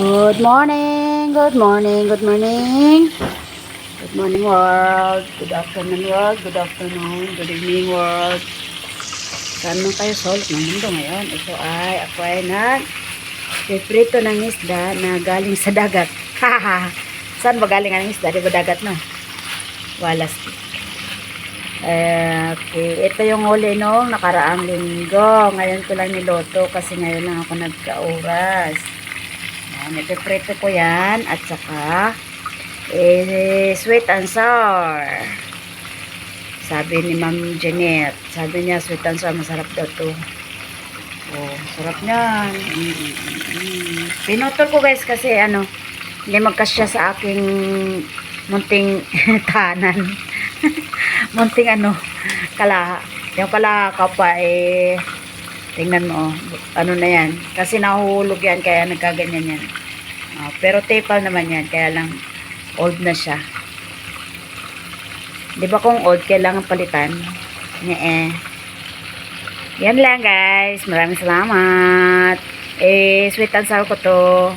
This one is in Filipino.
Good morning, good morning, good morning. Good morning world, good afternoon world, good afternoon, good evening world. Saan man kayo sa ulit ng mundo ngayon? Ito ako ay nag-prito ng isda na galing sa dagat. Haha. Saan ba galing ang isda? Di ba dagat no? Walas. Okay, ito yung huli nung nakaraang linggo. Ngayon ko lang niloto kasi ngayon lang ako nagka-oras. Nagpiprito ko yan at saka sweet and sour. Sabi ni Ma'am Janet, sabi niya sweet and sour masarap daw to. Oh, sarap niyan. Pinutol ko guys kasi hindi magkasya sa aking munting tanan. Munting kalaha. Yung kalaha pa tingnan mo, ano na yan. Kasi nahuhulog yan, kaya nagkaganyan yan. Pero tapal naman yan, kaya lang old na siya. Di ba kung old, kailangan palitan? Yan lang guys. Maraming salamat. Sweet and sour ko to.